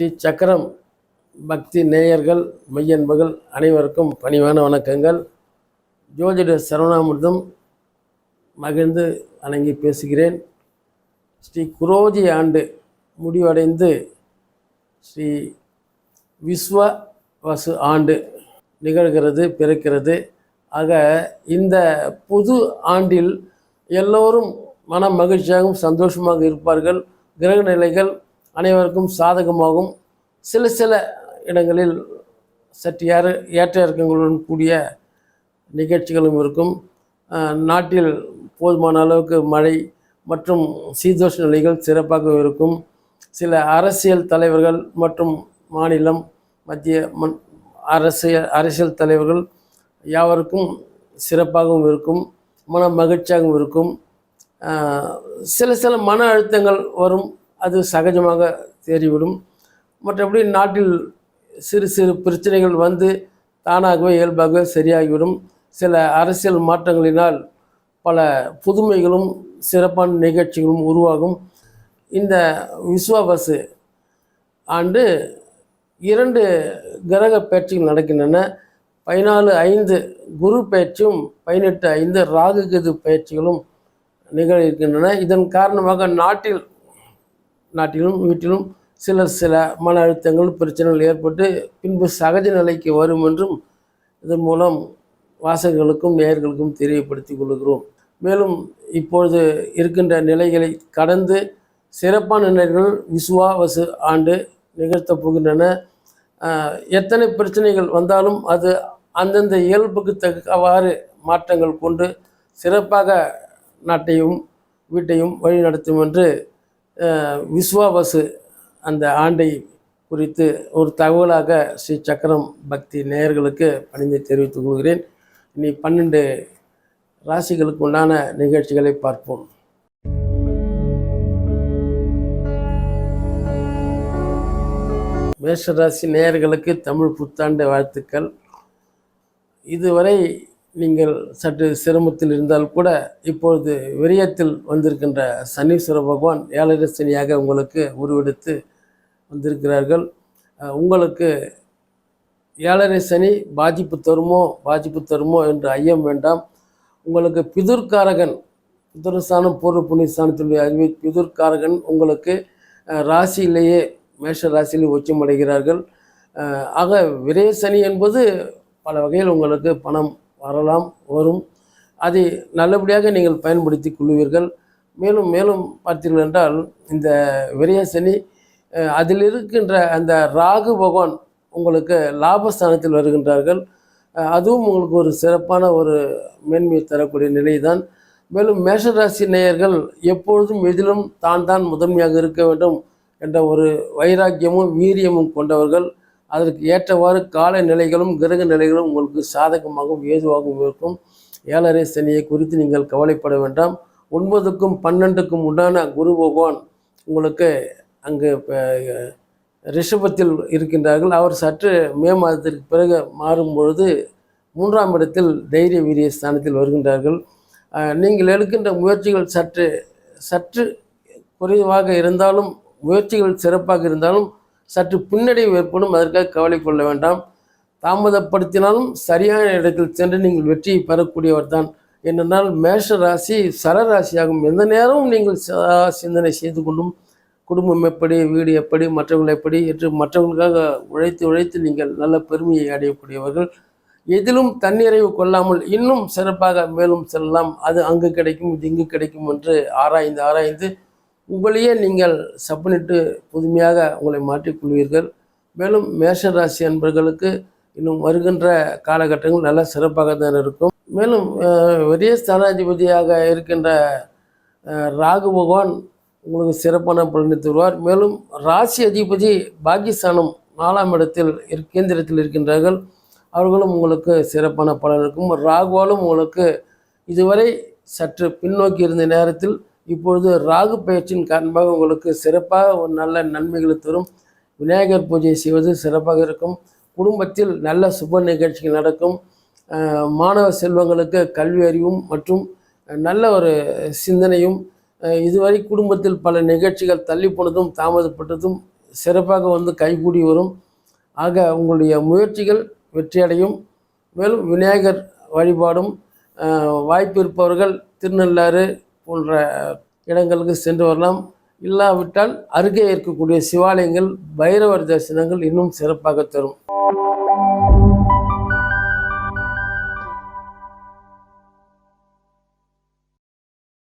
ஸ்ரீ சக்கரம் பக்தி நேயர்கள் மெய்யன்பர்கள் அனைவருக்கும் பணிவான வணக்கங்கள். ஜோதிட சரவணாமிர்தம் மகிழ்ந்து வணங்கி பேசுகிறேன். ஸ்ரீ குரோதி ஆண்டு முடிவடைந்து ஸ்ரீ விஸ்வவசு ஆண்டு நிகழ்கிறது, பிறக்கிறது. ஆக இந்த புது ஆண்டில் எல்லோரும் மன மகிழ்ச்சியாகவும் சந்தோஷமாக இருப்பார்கள். கிரக நிலைகள் அனைவருக்கும் சாதகமாகும். சில இடங்களில் சற்று ஏற்ற இறக்கங்களுடன் கூடிய நிகழ்ச்சிகளும் இருக்கும். நாட்டில் போதுமான அளவுக்கு மழை மற்றும் சீதோஷ நிலைகள் சிறப்பாக இருக்கும். சில அரசியல் தலைவர்கள் மற்றும் மாநிலம் மத்திய அரசியல் தலைவர்கள் யாவருக்கும் சிறப்பாகவும் இருக்கும், மன மகிழ்ச்சியாகவும் இருக்கும். சில மன அழுத்தங்கள் வரும், அது சகஜமாக தேறிவிடும். மற்றபடி நாட்டில் சிறு பிரச்சனைகள் வந்து தானாகவே இயல்பாகவே சரியாகிவிடும். சில அரசியல் மாற்றங்களினால் பல புதுமைகளும் சிறப்பான நிகழ்ச்சிகளும் உருவாகும். இந்த விஸ்வவசு ஆண்டு 2 கிரக பயிற்சிகள் நடக்கின்றன. 14/5 குரு பயிற்சியும் 18/5 ராகு கேது பயிற்சிகளும் நிகழ இருக்கின்றன. இதன் காரணமாக நாட்டிலும் வீட்டிலும் சில மன அழுத்தங்கள் பிரச்சனைகள் ஏற்பட்டு பின்பு சகஜ நிலைக்கு வரும் என்றும் இதன் மூலம் வாசகர்களுக்கும் நேயர்களுக்கும் தெரியப்படுத்திக் கொள்கிறோம். மேலும் இப்பொழுது இருக்கின்ற நிலைகளை கடந்து சிறப்பான நிலைகள் விஸ்வவசு ஆண்டு நிகழ்த்தப் போகின்றன. எத்தனை பிரச்சனைகள் வந்தாலும் அது அந்தந்த இயல்புக்கு தக்கவாறு மாற்றங்கள் கொண்டு சிறப்பாக நாட்டையும் வீட்டையும் வழிநடத்தும் என்று விஸ்வவசு அந்த ஆண்டை குறித்து ஒரு தகவலாக ஸ்ரீ சக்கரம் பக்தி நேயர்களுக்கு பணிந்து தெரிவித்துக் கொள்கிறேன். இனி 12 ராசிகளுக்கு உண்டான நிகழ்ச்சிகளை பார்ப்போம். மேஷராசி நேயர்களுக்கு தமிழ் புத்தாண்டு வாழ்த்துக்கள். இதுவரை நீங்கள் சற்று சிரமத்தில் இருந்தால் கூட இப்பொழுது விரயத்தில் வந்திருக்கின்ற சனீஸ்வர பகவான் 7 சனியாக உங்களுக்கு உருவெடுத்து வந்திருக்கிறார்கள். உங்களுக்கு 7 சனி பாதிப்பு தருமோ என்று ஐயம் வேண்டாம். உங்களுக்கு பிதுர்காரகன், பிதுர்ஸ்தானம் பூர்வ புண்ணியஸ்தானத்தினுடைய அறிவை பிதுர்காரகன் உங்களுக்கு ராசியிலேயே மேஷ ராசியில் உச்சமடைகிறார்கள். ஆக விரய சனி என்பது பல வகையில் உங்களுக்கு பணம் வரும். அதை நல்லபடியாக நீங்கள் பயன்படுத்தி கொள்வீர்கள். மேலும் பார்த்தீர்கள் என்றால் இந்த விரய சனி அதில் இருக்கின்ற அந்த ராகு பகவான் உங்களுக்கு லாபஸ்தானத்தில் வருகின்றார்கள். அதுவும் உங்களுக்கு ஒரு சிறப்பான ஒரு மேன்மையை தரக்கூடிய நிலை தான். மேலும் மேஷராசி நேயர்கள் எப்பொழுதும் எதிலும் தான் முதன்மையாக இருக்க வேண்டும் என்ற ஒரு வைராக்கியமும் வீரியமும் கொண்டவர்கள். அதற்கு ஏற்றவாறு கால நிலைகளும் கிரக நிலைகளும் உங்களுக்கு சாதகமாகவும் ஏதுவாகவும் இருக்கும். 7 சனியை குறித்து நீங்கள் கவலைப்பட வேண்டாம். 9க்கும் 12க்கும் உண்டான குரு பகவான் உங்களுக்கு அங்கு ரிஷபத்தில் இருக்கின்றார்கள். அவர் சற்று மே மாதத்திற்கு பிறகு மாறும் பொழுது 3ஆம் இடத்தில் தைரிய வீரிய ஸ்தானத்தில் வருகின்றார்கள். நீங்கள் எடுக்கின்ற முயற்சிகள் சற்று குறைவாக இருந்தாலும், முயற்சிகள் சிறப்பாக இருந்தாலும் சற்று பின்னடைவு ஏற்படும். அதற்காக கவலை கொள்ள வேண்டாம். தாமதப்படுத்தினாலும் சரியான இடத்தில் சென்று நீங்கள் வெற்றியை பெறக்கூடியவர் தான். என்னென்னால் மேஷ ராசி சரராசியாகும். எந்த நேரமும் நீங்கள் சிந்தனை செய்து கொண்டும் குடும்பம் எப்படி, வீடு எப்படி, மற்றவர்கள் எப்படி என்று மற்றவர்களுக்காக உழைத்து நீங்கள் நல்ல பெருமையை அடையக்கூடியவர்கள். எதிலும் தன்னிறைவு கொள்ளாமல் இன்னும் சிறப்பாக மேலும் செல்லலாம். அது அங்கு கிடைக்கும், இது இங்கு கிடைக்கும் என்று ஆராய்ந்து உங்களையே நீங்கள் சப்பனிட்டு புதுமையாக உங்களை மாற்றிக்கொள்வீர்கள். மேலும் மேஷராசி அன்பர்களுக்கு இன்னும் வருகின்ற காலகட்டங்கள் நல்ல சிறப்பாக தான் இருக்கும். மேலும் விரய ஸ்தானாதிபதியாக இருக்கின்ற ராகு பகவான் உங்களுக்கு சிறப்பான பலனை தருவார். மேலும் ராசி அதிபதி பாக்கியஸ்தானம் 4ஆம் இடத்தில் கேந்திரத்தில் இருக்கின்றார்கள். அவர்களும் உங்களுக்கு சிறப்பான பலன் இருக்கும். ராகுவாலும் உங்களுக்கு இதுவரை சற்று பின்னோக்கி இருந்த நேரத்தில் இப்பொழுது ராகு பயிற்சியின் காரணமாக உங்களுக்கு சிறப்பாக ஒரு நல்ல நன்மைகளை தரும். விநாயகர் பூஜை செய்வது சிறப்பாக இருக்கும். குடும்பத்தில் நல்ல சுப நிகழ்ச்சிகள் நடக்கும். மாணவ செல்வங்களுக்கு கல்வி அறிவும் மற்றும் நல்ல ஒரு சிந்தனையும், இதுவரை குடும்பத்தில் பல நிகழ்ச்சிகள் தள்ளி போனதும் தாமதப்பட்டதும் சிறப்பாக வந்து கைகூடி வரும். ஆக உங்களுடைய முயற்சிகள் வெற்றியடையும். மேலும் விநாயகர் வழிபாடும் வாய்ப்பு இருப்பவர்கள் திருநள்ளாறு போன்ற இடங்களுக்கு சென்று வரலாம். இல்லாவிட்டால் அருகே இருக்கக்கூடிய சிவாலயங்கள், பைரவர் தரிசனங்கள் இன்னும் சிறப்பாக தரும்.